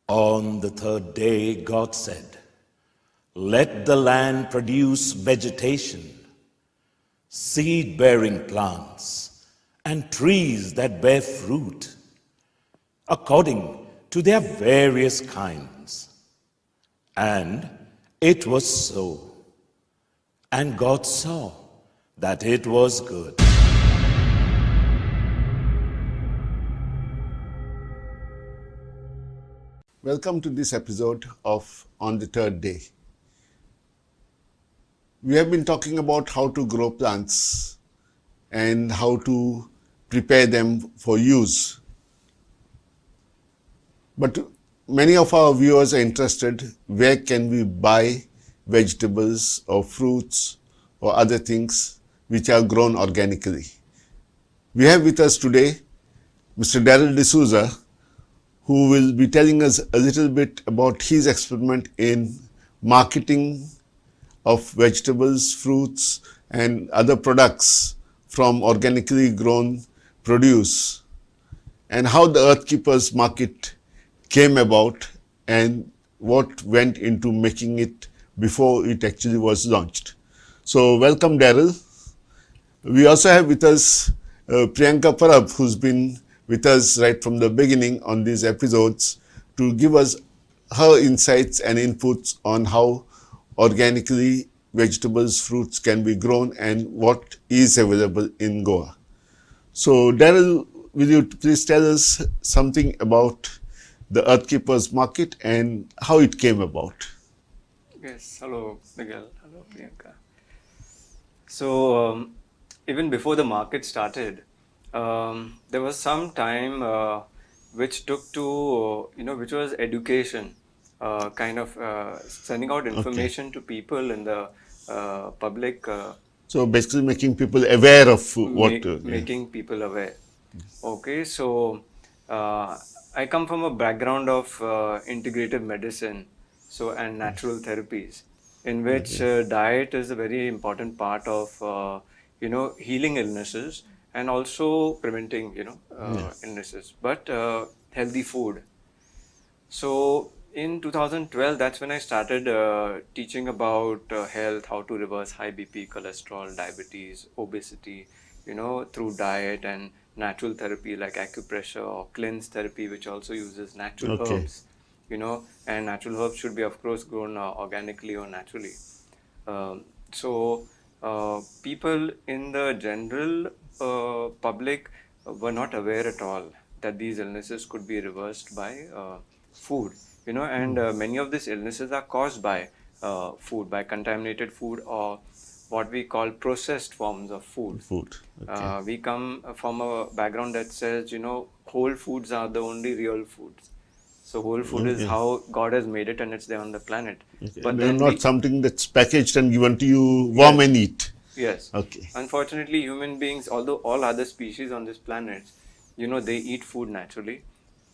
On the third day, God said, "Let the land produce vegetation, seed-bearing plants, and trees that bear fruit, according to their various kinds." And it was so. And God saw that it was good. Welcome to this episode of On the Third Day. We have been talking about how to grow plants and how to prepare them for use. But many of our viewers are interested, where can we buy vegetables or fruits or other things which are grown organically? We have with us today Mr. Darryl D'Souza, who will be telling us a little bit about his experiment in marketing of vegetables, fruits, and other products from organically grown produce, and how the Earth Keepers market came about and what went into making it before it actually was launched. So welcome, Darryl. We also have with us Priyanka Parab, who's been with us right from the beginning on these episodes to give us her insights and inputs on how organically vegetables, fruits can be grown and what is available in Goa. So Darryl, will you please tell us something about the Earth Keepers market and how it came about? Yes, hello Miguel, hello Priyanka. So even before the market started, there was some time which took to, which was education, sending out information to people in the public. So basically making people aware of what... making people aware. Okay, so I come from a background of integrative medicine and natural therapies, in which diet is a very important part of, healing illnesses and also preventing, illnesses, but healthy food. So in 2012, that's when I started teaching about health, how to reverse high BP, cholesterol, diabetes, obesity, through diet and natural therapy like acupressure or cleanse therapy, which also uses natural herbs, and natural herbs should be, of course, grown organically or naturally. People in the general public were not aware at all that these illnesses could be reversed by food, and many of these illnesses are caused by food, by contaminated food or what we call processed forms of food. Okay. We come from a background that says, whole foods are the only real foods. So whole food is how God has made it and it's there on the planet. Okay. But they're then not something that's packaged and given to you warm and eat. Yes. Okay. Unfortunately, human beings, although all other species on this planet, they eat food naturally.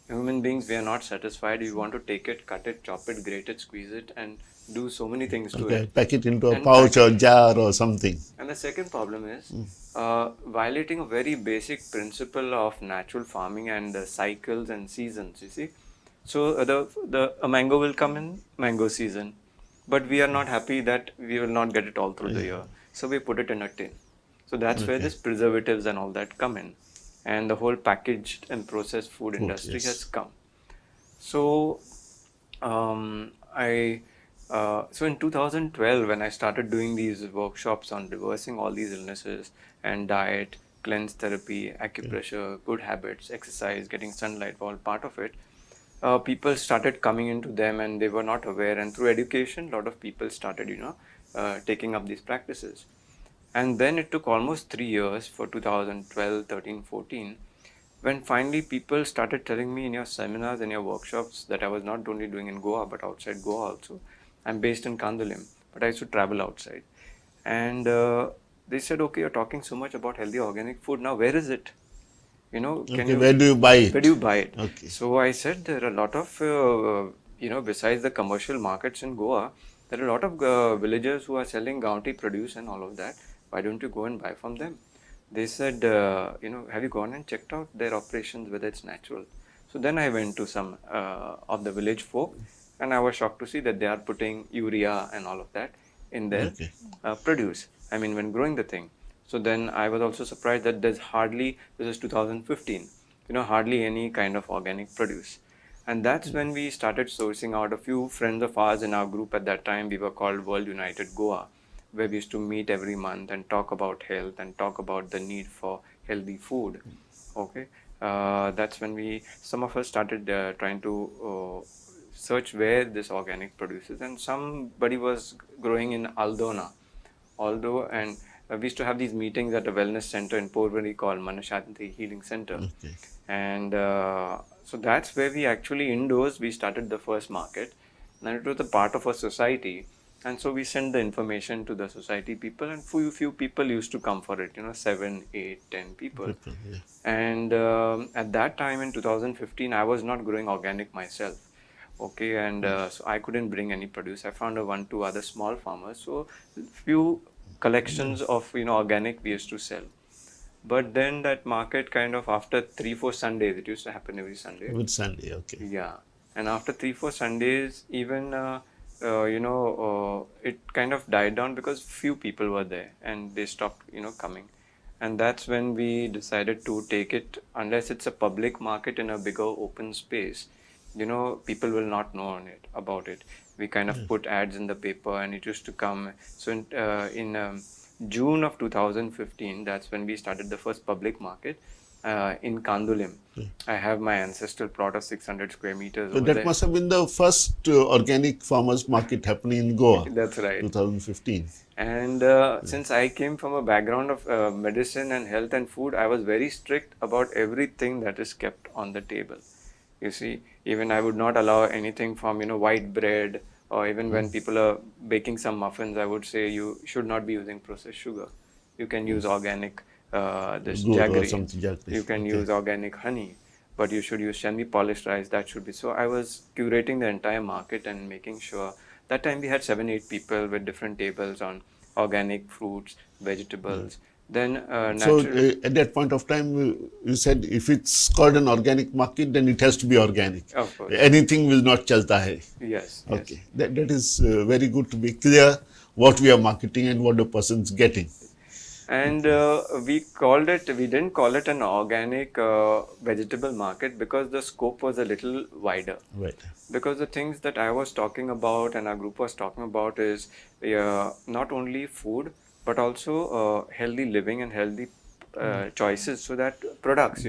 Human beings, we are not satisfied. We want to take it, cut it, chop it, grate it, squeeze it, and do so many things to it. Pack it into a pouch or jar or something. And the second problem is violating a very basic principle of natural farming and the cycles and seasons, you see. So a mango will come in mango season, but we are not happy that we will not get it all through the year. So we put it in a tin. So that's where this preservatives and all that come in. And the whole packaged and processed food industry has come. So so in 2012, when I started doing these workshops on reversing all these illnesses and diet, cleanse therapy, acupressure, good habits, exercise, getting sunlight, all part of it, people started coming into them and they were not aware. And through education, a lot of people started, taking up these practices. And then it took almost 3 years for 2012, 13, 14, when finally people started telling me in your seminars and your workshops that I was not only doing in Goa, but outside Goa also. I'm based in Kandalim, but I used to travel outside. And they said, okay, you're talking so much about healthy organic food. Now, where is it? Where do you buy it? Where do you buy it? Okay. So I said there are a lot of, besides the commercial markets in Goa, there are a lot of villagers who are selling Gaunti produce and all of that. Why don't you go and buy from them? They said, have you gone and checked out their operations, whether it's natural? So then I went to some of the village folk, and I was shocked to see that they are putting urea and all of that in their Okay. produce. I mean, when growing the thing. So then I was also surprised that there's hardly, this is 2015, hardly any kind of organic produce. And that's when we started sourcing out. A few friends of ours in our group at that time, we were called World United Goa, where we used to meet every month and talk about health and talk about the need for healthy food. Okay, that's when some of us started trying to search where this organic produces, and somebody was growing in Aldo, and we used to have these meetings at a wellness center in Porvorim called Manashanti Healing Center. Okay. And so that's where we actually indoors we started the first market, and it was a part of a society. And so we sent the information to the society people, and few people used to come for it, 7, 8, 10 people. Yeah. And at that time in 2015, I was not growing organic myself. Okay, and so I couldn't bring any produce. I found one, two other small farmers. So few collections of organic we used to sell. But then that market kind of after 3-4 Sundays, it used to happen every Sunday. With Sunday, okay. Yeah, and after 3-4 Sundays, even it kind of died down because few people were there and they stopped coming. And that's when we decided to take it, unless it's a public market in a bigger open space, people will not know about it. We kind of put ads in the paper, and it used to come. So in June of 2015, that's when we started the first public market in Kandulim. I have my ancestral plot of 600 square meters So over that there. must have been the first organic farmers market happening in Goa. That's right. 2015. And since I came from a background of medicine and health and food, I was very strict about everything that is kept on the table. You see, even I would not allow anything from, white bread, or even when people are baking some muffins, I would say you should not be using processed sugar. You can use organic, this Good or jaggery. something, jaggery. You can Okay. use organic honey, but you should use semi-polished rice. That should be. So I was curating the entire market and making sure. That time we had 7-8 people with different tables on organic fruits, vegetables. Then So natural. at that point of time, you said if it's called an organic market, then it has to be organic. Of course. Anything will not chalta hai. Yes. Okay, that is very good to be clear what we are marketing and what the person's getting. And we didn't call it an organic vegetable market because the scope was a little wider. Right. Because the things that I was talking about and our group was talking about is not only food, but also healthy living and healthy choices. So that products,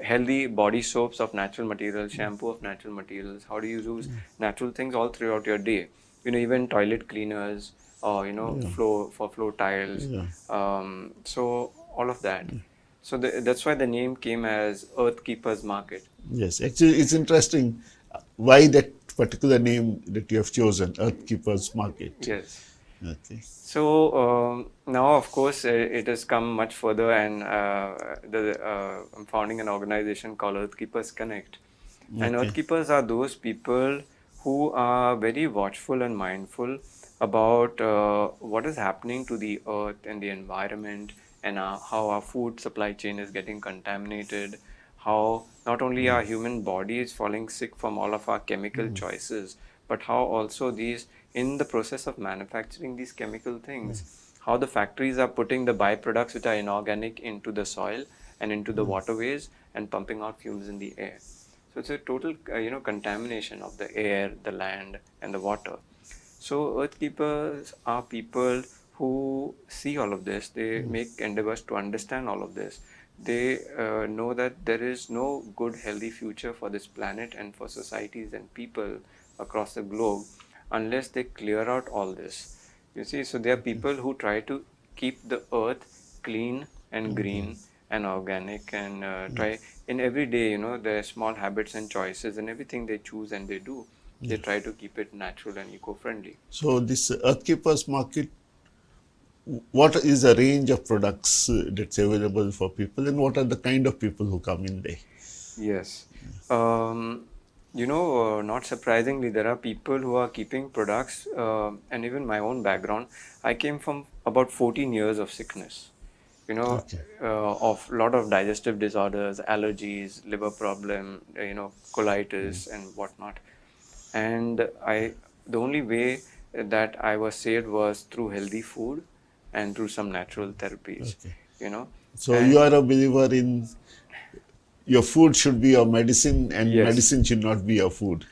healthy body soaps of natural materials, shampoo of natural materials, how do you use natural things all throughout your day? Even toilet cleaners, or floor tiles. So all of that. So that's why the name came as Earth Keepers Market. Yes, actually, it's interesting why that particular name that you have chosen, Earth Keepers Market. Yes. Okay. So now, of course, it has come much further, and I'm founding an organization called Earth Keepers Connect. And Okay. Earth Keepers are those people who are very watchful and mindful about what is happening to the earth and the environment, and how our food supply chain is getting contaminated, how not only our human body is falling sick from all of our chemical choices, but how also these, in the process of manufacturing these chemical things, how the factories are putting the byproducts which are inorganic into the soil and into the waterways and pumping out fumes in the air. So it's a total contamination of the air, the land, and the water. So Earth Keepers are people who see all of this. They make endeavors to understand all of this. They know that there is no good, healthy future for this planet and for societies and people across the globe unless they clear out all this. You see, so there are people who try to keep the earth clean and green and organic, and try in every day, their small habits and choices and everything they choose and they do. They try to keep it natural and eco-friendly. So this Earth Keepers Market, what is the range of products that's available for people, and what are the kind of people who come in there? Yes. Not surprisingly, there are people who are keeping products, and even my own background, I came from about 14 years of sickness. Okay. of a lot of digestive disorders, allergies, liver problem, colitis and whatnot. And the only way that I was saved was through healthy food and through some natural therapies, Okay. you know. So you And are a believer in your food should be your medicine and yes, medicine should not be your food.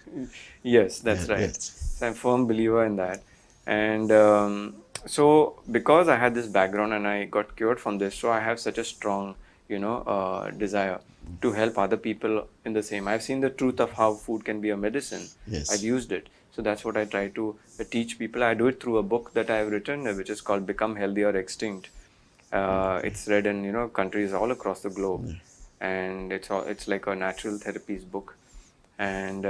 yes, Yeah, that's right. yes. So I'm a firm believer in that. And so because I had this background and I got cured from this, so I have such a strong, desire to help other people in the same. I've seen the truth of how food can be a medicine. I've Yes. used it. So that's what I try to teach people. I do it through a book that I've written, which is called Become Healthy or Extinct. It's read in, countries all across the globe. And it's like a natural therapies book. And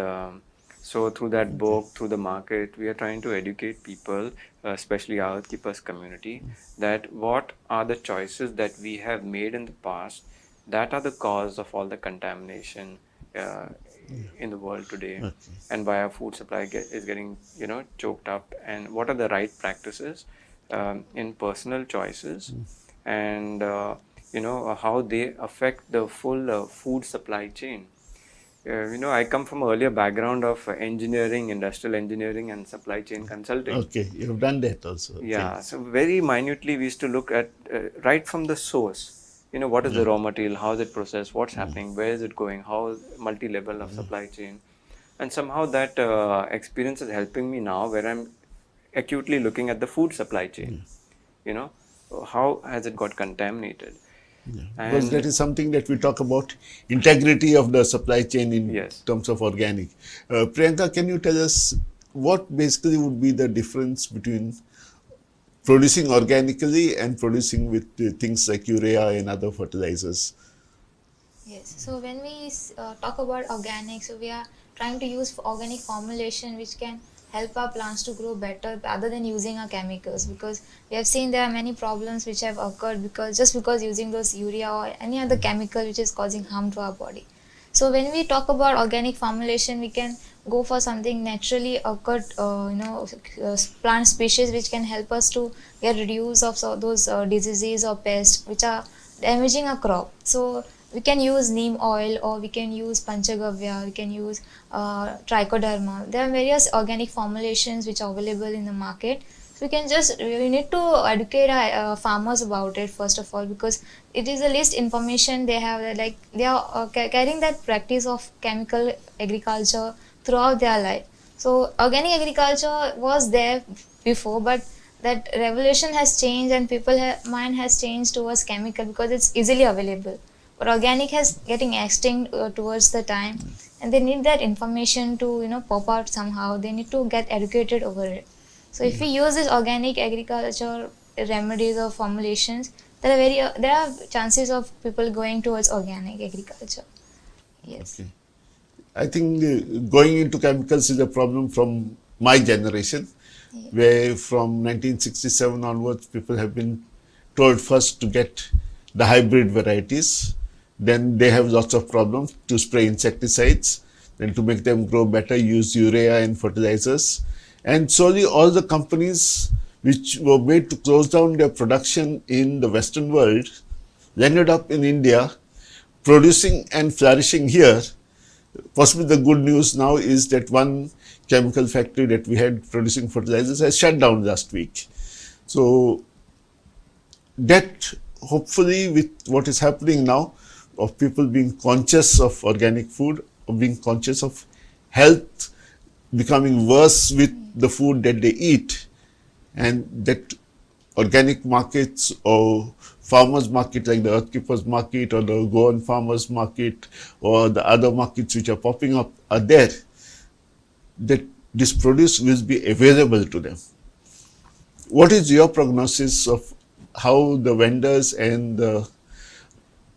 so through that book, through the market, we are trying to educate people, especially our keepers community, that what are the choices that we have made in the past that are the cause of all the contamination uh, in the world today, Okay. and why our food supply is getting choked up, and what are the right practices in personal choices, and how they affect the full food supply chain. I come from an earlier background of engineering, industrial engineering, and supply chain consulting. Okay. You have done that also. Okay. Yeah, so very minutely we used to look at right from the source. What is the raw material? How is it processed? What's happening? Where is it going? How multi-level of supply chain? And somehow that experience is helping me now, where I'm acutely looking at the food supply chain. You know, how has it got contaminated? Because that And is something that we talk about integrity of the supply chain in yes. terms of organic. Priyanka, can you tell us what basically would be the difference between producing organically and producing with things like urea and other fertilizers? Yes. So when we talk about organic, so we are trying to use organic formulation which can help our plants to grow better other than using our chemicals, because we have seen there are many problems which have occurred because using those urea or any other chemical which is causing harm to our body. So when we talk about organic formulation, we can go for something naturally occurred, plant species which can help us to get reduce of those diseases or pests which are damaging a crop. So we can use neem oil, or we can use panchagavya, we can use trichoderma. There are various organic formulations which are available in the market. So we need to educate our farmers about it first of all, because it is the least information they have. Like they are carrying that practice of chemical agriculture throughout their life. So organic agriculture was there before, but that revolution has changed and mind has changed towards chemical because it's easily available. But organic has getting extinct towards the time, and they need that information to pop out somehow. They need to get educated over it. So if we use this organic agriculture remedies or formulations, there are chances of people going towards organic agriculture. Yes. Okay. I think going into chemicals is a problem from my generation, Yeah. where from 1967 onwards, people have been told first to get the hybrid varieties. Then they have lots of problems to spray insecticides. Then to make them grow better, use urea and fertilizers. And slowly all the companies which were made to close down their production in the Western world landed up in India, producing and flourishing here. Possibly the good news now is that one chemical factory that we had producing fertilizers has shut down last week. So that hopefully with what is happening now of people being conscious of organic food, of being conscious of health becoming worse with the food that they eat, and that organic markets or farmers market like the earthkeepers market or the Goan farmers market or the other markets which are popping up are there, that this produce will be available to them. What is your prognosis of how the vendors and the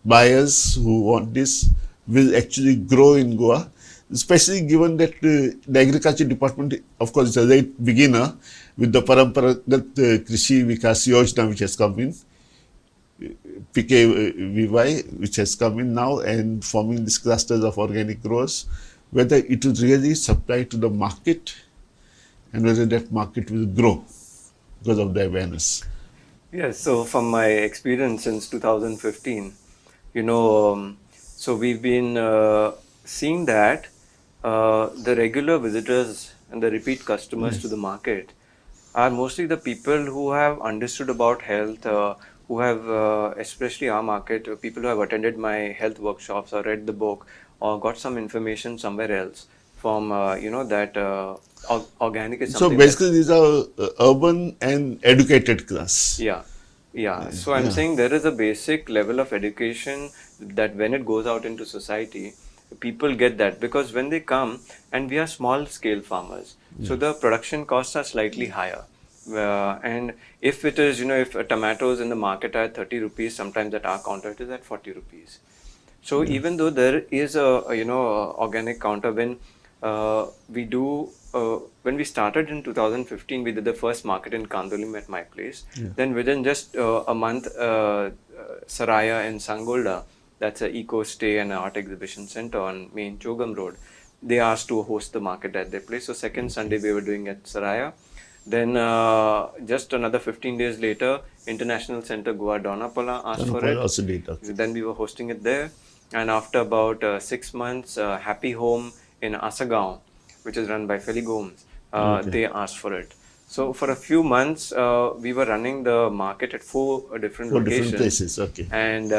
buyers who want this will actually grow in Goa, especially given that the agriculture department, of course, is a late beginner with the Paramparagat Krishi Vikas Yojana which has come in, PKVY which has come in now and forming these clusters of organic growers, whether it will really supply to the market and whether that market will grow because of the awareness. Yes, so from my experience since 2015, you know, so we've been seeing that the regular visitors and the repeat customers to the market are mostly the people who have understood about health, who have, especially our market, people who have attended my health workshops or read the book or got some information somewhere else from, that organic is So something that's basically, these are urban and educated class. yeah, yeah. So I'm Yeah. saying there is a basic level of education that when it goes out into society, people get that because when they come and we are small scale farmers, so the production costs are slightly higher. And if it is, if a tomato is in the market at 30 rupees, sometimes at our counter it is at 40 rupees. So even though there is a organic counter when we started in 2015, we did the first market in Kandolim at my place. Then within just a month, Saraya in Sangolda, that's an eco stay and an art exhibition center on main Chogam Road. They asked to host the market at their place. So second Sunday we were doing at Saraya. Then just another 15 days later, International Center Goa Donapala asked for it. Also did. Okay. Then we were hosting it there. And after about 6 months, Happy Home in Asagaon, which is run by Feli Gomes, they asked for it. So for a few months, we were running the market at four different For locations. different places. Okay. And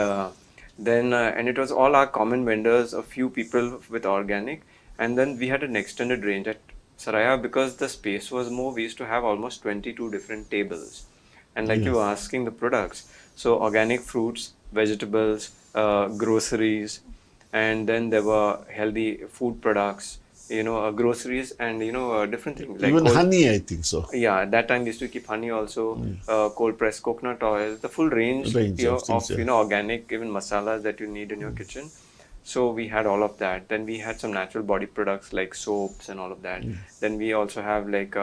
then it was all our common vendors, a few people with organic, and then we had an extended range at Saraya because the space was more. We used to have almost 22 different tables, and like you were asking the products, so organic fruits, vegetables, groceries, and then there were healthy food products, groceries, and different things like Even cold- honey, I think so. yeah, at that time we used to keep honey also, cold pressed coconut oil, the full range, Range of of things, yeah. organic, even masalas that you need in your kitchen. So we had all of that. Then we had some natural body products like soaps and all of that. Then we also have like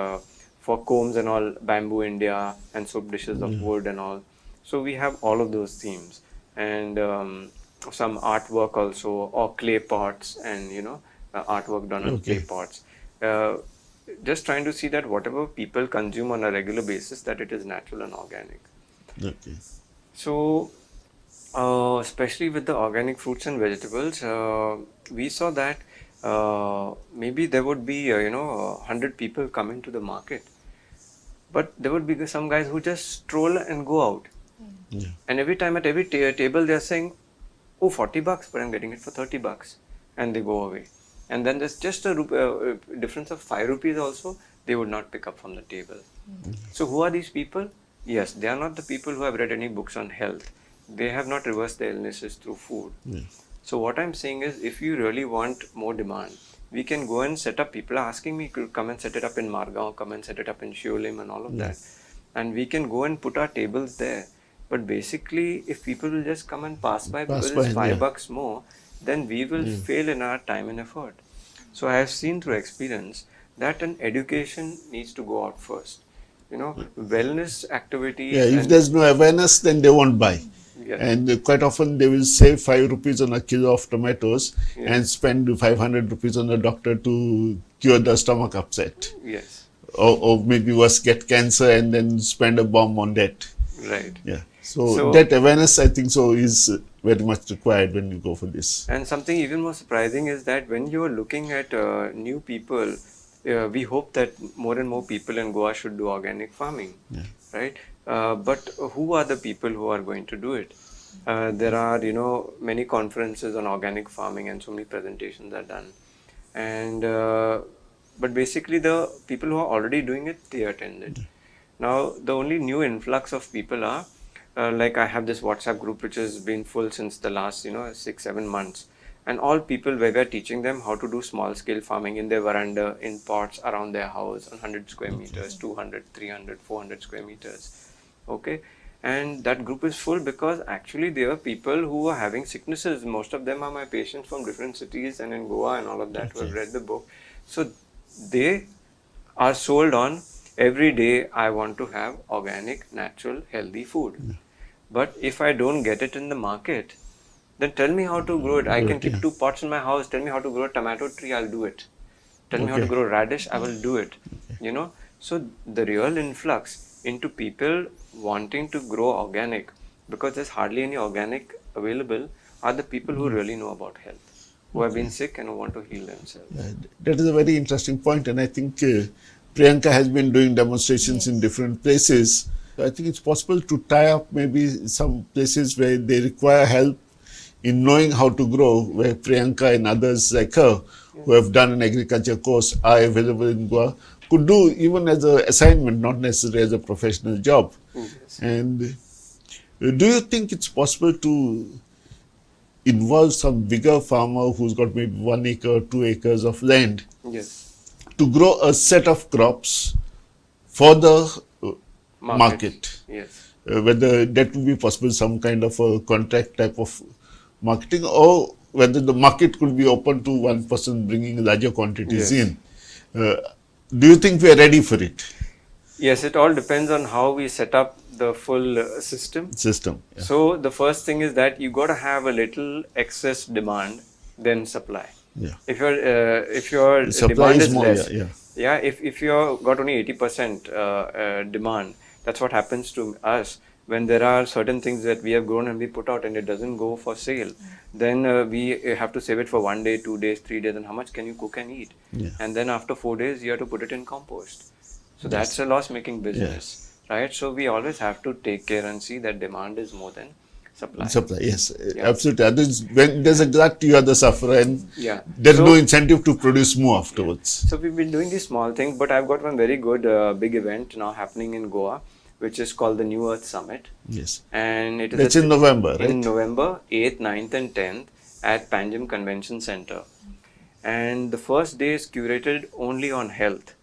for combs and all, bamboo India and soap dishes of wood and all. So we have all of those themes and some artwork also, or clay pots and artwork done on clay pots. Just trying to see that whatever people consume on a regular basis, that it is natural and organic. Okay. So, especially with the organic fruits and vegetables, we saw that maybe there would be 100 people coming to the market, but there would be some guys who just stroll and go out. Yeah. And every time at every table they're saying, "Oh, $40, but I'm getting it for $30," and they go away. And then there's just a difference of 5 rupees also, they would not pick up from the table. So who are these people? Yes, they are not the people who have read any books on health. They have not reversed their illnesses through food. So what I'm saying is, if you really want more demand, we can go and set up. People are asking me to come and set it up in Margao, come and set it up in Shiolim and all of that. And we can go and put our tables there. But basically, if people will just come and pass by because it's $5 more, then we will fail in our time and effort. So I have seen through experience that an education needs to go out first. Wellness activities. Yeah, if there's no awareness, then they won't buy. Yes. And quite often they will save 5 rupees on a kilo of tomatoes and spend 500 rupees on a doctor to cure the stomach upset. Yes. Or maybe worse, get cancer and then spend a bomb on that. Right. Yeah. So that awareness, I think so, is very much required when you go for this. And something even more surprising is that when you are looking at new people, we hope that more and more people in Goa should do organic farming, right? But who are the people who are going to do it? There are, many conferences on organic farming and so many presentations are done. And but basically the people who are already doing it, they attend it. Now, the only new influx of people are, like I have this WhatsApp group which has been full since the last 6-7 months, and all people where we are teaching them how to do small scale farming in their veranda, in pots around their house on 100 square meters, 200, 300, 400 square meters. Okay, and that group is full because actually there are people who are having sicknesses. Most of them are my patients from different cities and in Goa and all of that who have read the book. So they are sold on, every day I want to have organic, natural, healthy food. But if I don't get it in the market, then tell me how to grow it. I can keep 2 pots in my house. Tell me how to grow a tomato tree, I'll do it. Tell me how to grow radish, I will do it. So the real influx into people wanting to grow organic, because there's hardly any organic available, are the people who really know about health, who have been sick and who want to heal themselves. That is a very interesting point, and I think Priyanka has been doing demonstrations in Yes. different places. I think it's possible to tie up maybe some places where they require help in knowing how to grow, where Priyanka and others like her who have done an agriculture course are available in Goa, could do even as an assignment, not necessarily as a professional job. Yes. And do you think it's possible to involve some bigger farmer who's got maybe 1 acre, 2 acres of land Yes. to grow a set of crops for the market? Yes. Whether that would be possible, some kind of a contract type of marketing, or whether the market could be open to one person bringing larger quantities Yes. in. Do you think we are ready for it? Yes, it all depends on how we set up the full system. System. Yeah. So the first thing is that you got to have a little excess demand, then supply. Yeah. If your Supply demand is is more, less, yeah. if you got only 80% demand, that's what happens to us when there are certain things that we have grown and we put out and it doesn't go for sale. Then we have to save it for 1 day, 2 days, 3 days, and how much can you cook and eat? Yeah. And then after 4 days, you have to put it in compost. So that's a loss-making business, right? So we always have to take care and see that demand is more than supply. Supply, yes, Yeah. absolutely. Others, when there's a glut, you are the sufferer, and Yeah. there's So- no incentive to produce more afterwards. So we've been doing these small things, but I've got one very good big event now happening in Goa, which is called the New Earth Summit. Yes. And it is That's at- in November, right? In November 8th, 9th and 10th at Panjim Convention Center. And the first day is curated only on health.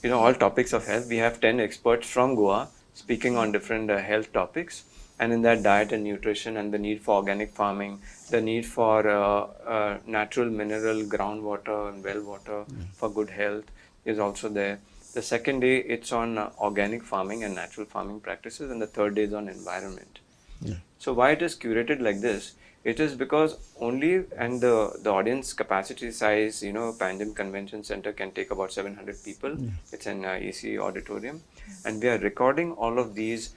All topics of health. We have 10 experts from Goa speaking on different health topics. And in that, diet and nutrition and the need for organic farming, the need for natural mineral groundwater and well water for good health is also there. The second day, it's on organic farming and natural farming practices, and the third day is on environment. Yeah. So why it is curated like this? It is because only, and the audience capacity size, Panjim Convention Center can take about 700 people. It's an AC auditorium. And we are recording all of these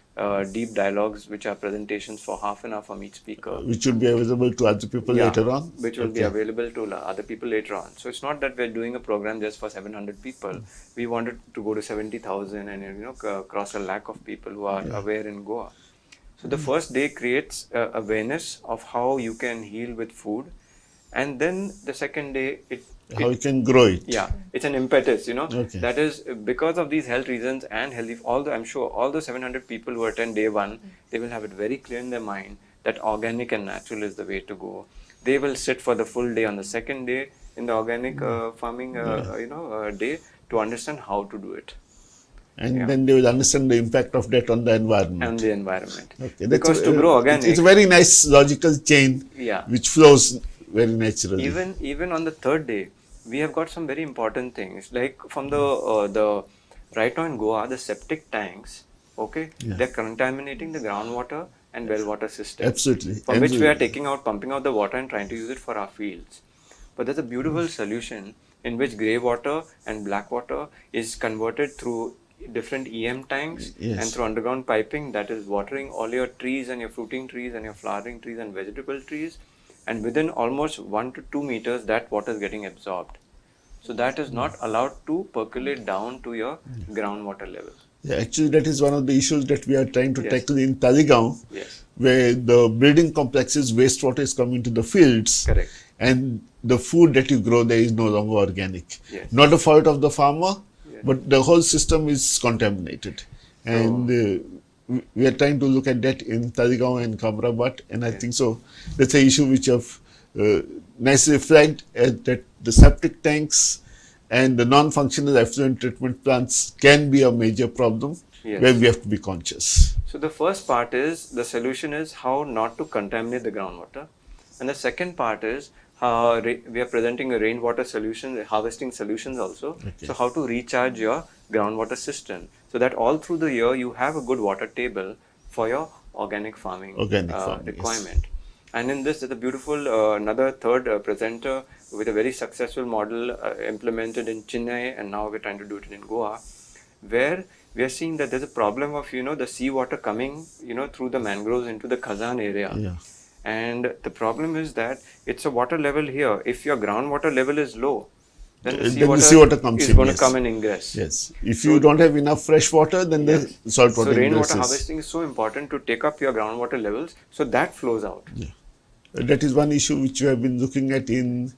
deep dialogues, which are presentations for half an hour from each speaker. Which will be available to other people later on? Which will be available to other people later on. So it's not that we're doing a program just for 700 people. We wanted to go to 70,000 and cross a lakh of people who are aware in Goa. So the first day creates awareness of how you can heal with food, and then the second day How you can grow it. yeah, it's an impetus, Okay. that is because of these health reasons and healthy. I'm sure all the 700 people who attend day one, they will have it very clear in their mind that organic and natural is the way to go. They will sit for the full day on the second day in the organic farming, day to understand how to do it. And then they will understand the impact of that on the environment. And the environment. Okay, Because to grow organic, it's a very nice logical chain Yeah. which flows very naturally. even on the third day, we have got some very important things, like from the right now in Goa, the septic tanks, okay, they're contaminating the groundwater and well water system. Absolutely. From which we are pumping out the water and trying to use it for our fields. But there's a beautiful solution in which grey water and black water is converted through different EM tanks Yes. and through underground piping that is watering all your trees and your fruiting trees and your flowering trees and vegetable trees, and within almost 1 to 2 meters that water is getting absorbed. So that is not allowed to percolate down to your groundwater level. Yeah, actually, that is one of the issues that we are trying to Yes. tackle in Taligaon, Yes. where the building complexes, wastewater is coming to the fields. Correct. And the food that you grow there is no longer organic. Yes. Not a fault of the farmer, Yes. but the whole system is contaminated. And we are trying to look at that in Taligaon and Kamrabat, and I think so. That's an issue which have nicely flagged that the septic tanks and the non-functional effluent treatment plants can be a major problem where we have to be conscious. So the first part is, the solution is how not to contaminate the groundwater. And the second part is, we are presenting a rainwater solution, harvesting solutions also. Okay. So how to recharge your groundwater system, so that all through the year you have a good water table for your organic farming, requirement. And in this, there's a beautiful, another third presenter with a very successful model implemented in Chennai, and now we're trying to do it in Goa, where we are seeing that there's a problem of, the seawater coming, through the mangroves into the Khazan area. Yeah. And the problem is that it's a water level here. If your groundwater level is low, then the Then the seawater comes is in, going to yes. come and ingress. Yes. If you don't have enough fresh water, then Yes. the salt So water rainwater ingresses. harvesting is so important to take up your groundwater levels, so that flows out. That is one issue which we have been looking at in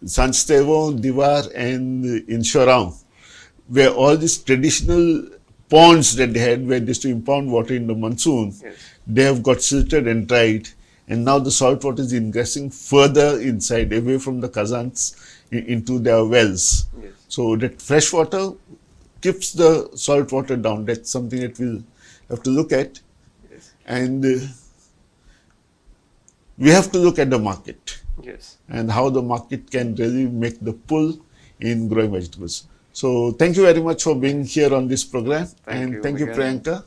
Sanstevo, Diwar, and in Shorang, where all these traditional ponds that they had, where they used to impound water in the monsoon, Yes. they have got silted and dried, and now the salt water is ingressing further inside, away from the Kazans, into their wells. Yes. So that fresh water keeps the salt water down. That's something that we'll have to look at. Yes. And we have to look at the market Yes. and how the market can really make the pull in growing vegetables. So thank you very much for being here on this program. Thank you, Thank you, Miguel. Priyanka.